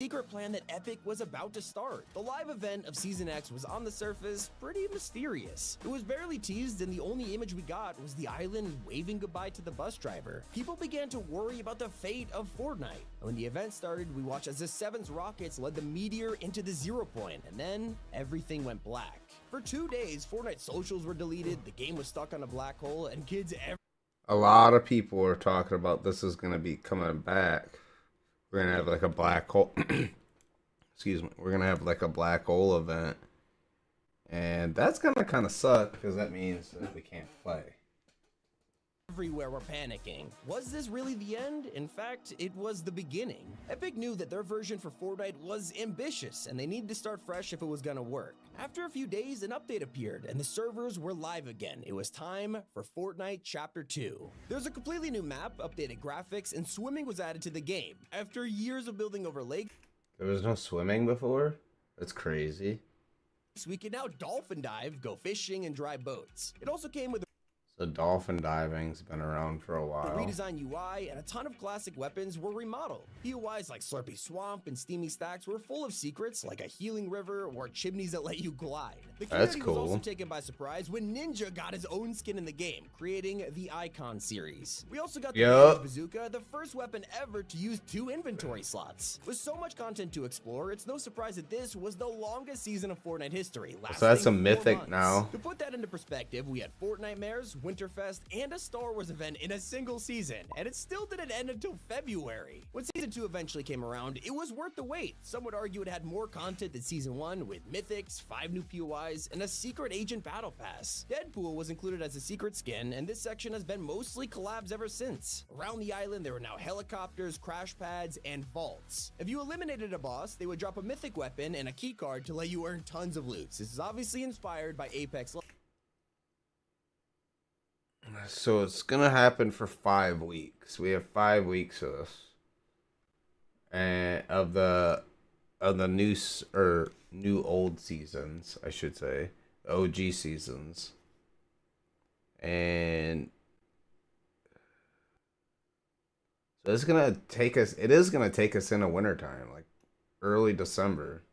secret plan that Epic was about to start. The live event of Season X was on the surface pretty mysterious. It was barely teased, and the only image we got was the island waving goodbye to the bus driver. People began to worry about the fate of Fortnite. When the event started, we watched as the Seven's rockets led the meteor into the 0 point, and then everything went black. For 2 days, Fortnite socials were deleted, the game was stuck on a black hole, and kids a lot of people are talking about this is going to be coming back. We're going to have like a black hole. Excuse me. We're going to have like a black hole event. And that's going to kind of suck because that means that we can't play. Everywhere were panicking. Was this really the end? In fact, it was the beginning. Epic knew that their version for Fortnite was ambitious, and they needed to start fresh if it was gonna work. After a few days, an update appeared, and the servers were live again. It was time for Fortnite Chapter 2. There's a completely new map, updated graphics, and swimming was added to the game. After years of building over lakes, there was no swimming before? That's crazy. we can now dolphin dive, go fishing, and drive boats. It also came with So dolphin diving's been around for a while. The redesigned UI and a ton of classic weapons were remodeled. POIs like Slurpy Swamp and Steamy Stacks were full of secrets like a healing river or chimneys that let you glide. The community was also taken by surprise when Ninja got his own skin in the game, creating the Icon series. We also got the Bazooka, the first weapon ever to use 2 inventory slots. With so much content to explore, it's no surprise that this was the longest season of Fortnite history. So that's a mythic now. To put that into perspective, we had Fortnitemares, Winterfest, and a Star Wars event in a single season, and it still didn't end until February. When Season 2 eventually came around, it was worth the wait. Some would argue it had more content than Season 1, with mythics, 5 new POIs, and a secret agent battle pass. Deadpool was included as a secret skin, and this section has been mostly collabs ever since. Around the island, there were now helicopters, crash pads, and vaults. If you eliminated a boss, they would drop a mythic weapon and a key card to let you earn tons of loot. This is obviously inspired by Apex. So it's gonna happen for 5 weeks. We have 5 weeks of this, and of the new old seasons, I should say, OG seasons, and so it's gonna take us. It is gonna take us into wintertime, like early December.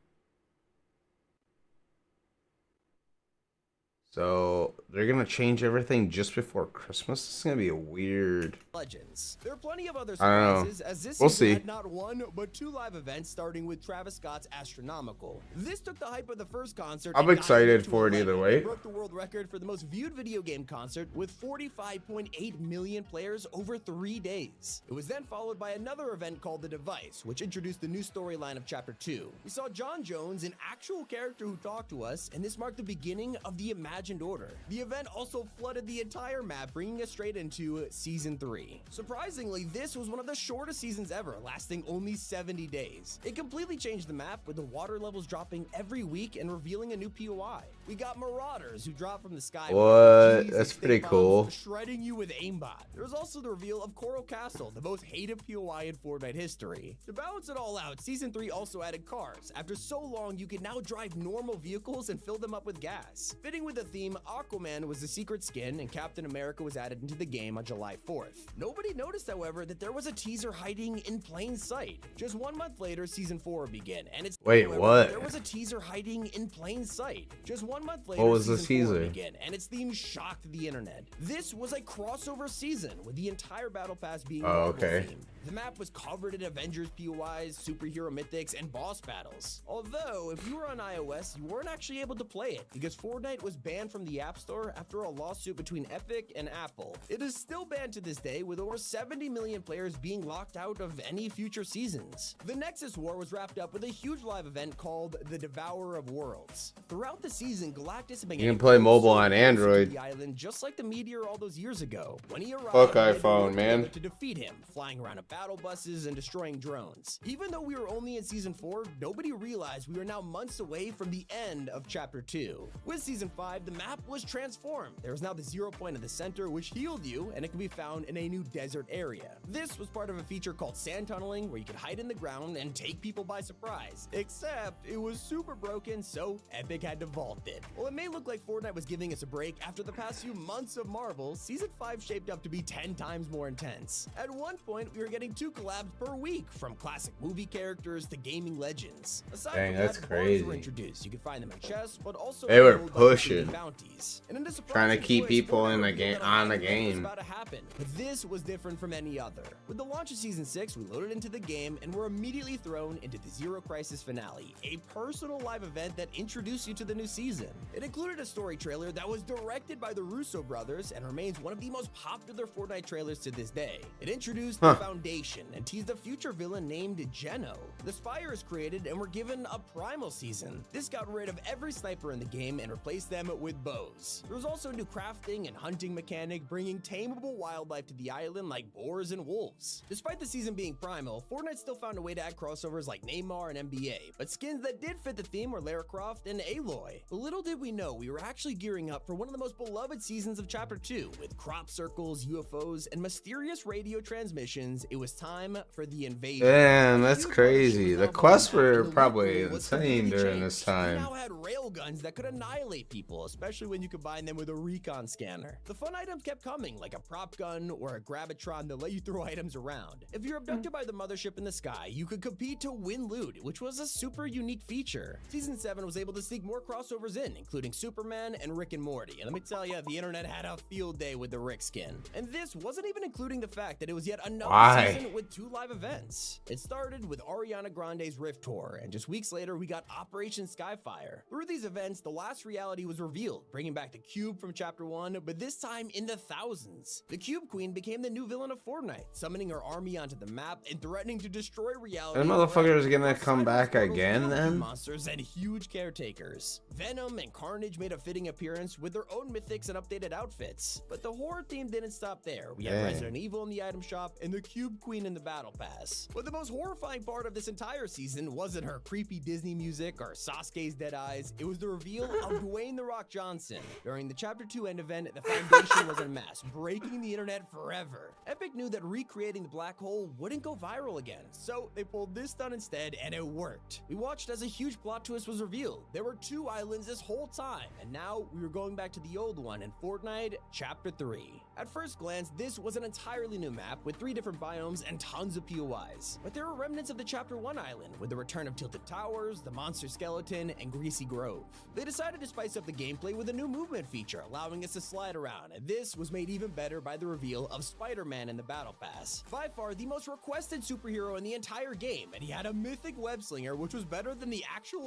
So they're gonna change everything just before Christmas. It's gonna be a weird. Legends. There are plenty of other surprises, as this season had not 1 but 2 live events, starting with Travis Scott's Astronomical. This took the hype of the first concert. I'm excited for it either way. It broke the world record for the most viewed video game concert with 45.8 million players over 3 days. It was then followed by another event called The Device, which introduced the new storyline of Chapter 2. We saw John Jones, an actual character who talked to us, and this marked the beginning of the Imagined Order. The event also flooded the entire map, bringing us straight into Season 3. Surprisingly, this was one of the shortest seasons ever, lasting only 70 days. It completely changed the map, with the water levels dropping every week and revealing a new POI. We got Marauders, who drop from the sky. What? That's pretty cool. Shredding you with aimbot. There was also the reveal of Coral Castle, the most hated POI in Fortnite history. To balance it all out, Season 3 also added cars. After so long, you can now drive normal vehicles and fill them up with gas. Fitting with the theme, Aquaman was the secret skin, and Captain America was added into the game on July 4th. Nobody noticed, however, that there was a teaser hiding in plain sight. Just 1 month later, Season 4 began, and it's what? There was a teaser hiding in plain sight. Just 1 month later, what was the Season 4 teaser? began, and its theme shocked the internet. This was a crossover season, with the entire battle pass being themed. The map was covered in Avengers POIs, superhero mythics, and boss battles. Although, if you were on iOS, you weren't actually able to play it, because Fortnite was banned from the App Store after a lawsuit between Epic and Apple. It is still banned to this day, with over 70 million players being locked out of any future seasons. The Nexus War was wrapped up with a huge live event called the Devourer of Worlds. Throughout the season, Galactus had been you can play mobile on Android. The island, just like the meteor all those years ago. When he arrived, fuck iPhone, man. To defeat him, flying around in battle buses and destroying drones. Even though we were only in Season 4, nobody realized we were now months away from the end of Chapter 2. With Season 5, the map was transformed transformed. There was now the 0 point in the center, which healed you, and it can be found in a new desert area. This was part of a feature called sand tunneling, where you could hide in the ground and take people by surprise. Except it was super broken, so Epic had to vault it. While it may look like Fortnite was giving us a break after the past few months of Marvel, Season 5 shaped up to be 10 times more intense. At one point, we were getting 2 collabs per week, from classic movie characters to gaming legends. Aside Dang, from that's that, crazy. Bars were introduced. You could find them in chests, but also They were gold by pushing. completing bounties. And in a Trying to surprising keep twist, people Fortnite in the revealed game that a on the live event was game. about to happen, but this was different from any other. With the launch of Season 6, we loaded into the game and were immediately thrown into the Zero Crisis finale, a personal live event that introduced you to the new season. It included a story trailer that was directed by the Russo brothers and remains one of the most popular Fortnite trailers to this day. It introduced the Foundation and teased a future villain named Geno. The Spire is created and were given a primal season. This got rid of every sniper in the game and replaced them with bows. There was also a new crafting and hunting mechanic, bringing tameable wildlife to the island like boars and wolves. Despite the season being primal, Fortnite still found a way to add crossovers like Neymar and NBA, but skins that did fit the theme were Lara Croft and Aloy. Little did we know we were actually gearing up for one of the most beloved seasons of Chapter 2. With crop circles, UFOs, and mysterious radio transmissions, it was time for the invasion. Damn, that's crazy. The quests were probably insane during this We time. now had railguns that could annihilate people, especially when you combine them with a recon scanner. The fun items kept coming, like a prop gun or a Gravitron that let you throw items around. If you're abducted by the mothership in the sky, you could compete to win loot, which was a super unique feature. Season 7 was able to sneak more crossovers in, including Superman and Rick and Morty. And let me tell you, the internet had a field day with the Rick skin. And this wasn't even including the fact that it was yet another season with 2 live events. It started with Ariana Grande's Rift Tour, and just weeks later, we got Operation Skyfire. Through these events, the last reality was revealed, bringing back the Cube from Chapter 1, but this time in the thousands. The Cube Queen became the new villain of Fortnite, summoning her army onto the map and threatening to destroy reality. That motherfucker is gonna come back again then? Monsters and huge caretakers. Venom and Carnage made a fitting appearance with their own mythics and updated outfits. But the horror theme didn't stop there. We had Resident Evil in the item shop and the Cube Queen in the battle pass. But the most horrifying part of this entire season wasn't her creepy Disney music or Sasuke's dead eyes. It was the reveal of Dwayne "The Rock" Johnson. During the Chapter 2 end event, the Foundation was en masse, breaking the internet forever. Epic knew that recreating the black hole wouldn't go viral again, so they pulled this stunt instead, and it worked. We watched as a huge plot twist was revealed. There were 2 islands this whole time, and now we were going back to the old one in Fortnite Chapter 3. At first glance, this was an entirely new map with 3 different biomes and tons of POIs. But there were remnants of the Chapter 1 island, with the return of Tilted Towers, the Monster Skeleton, and Greasy Grove. They decided to spice up the gameplay with a new movement feature, allowing us to slide around, and this was made even better by the reveal of Spider-Man in the Battle Pass. By far the most requested superhero in the entire game, and he had a mythic web slinger, which was better than the actual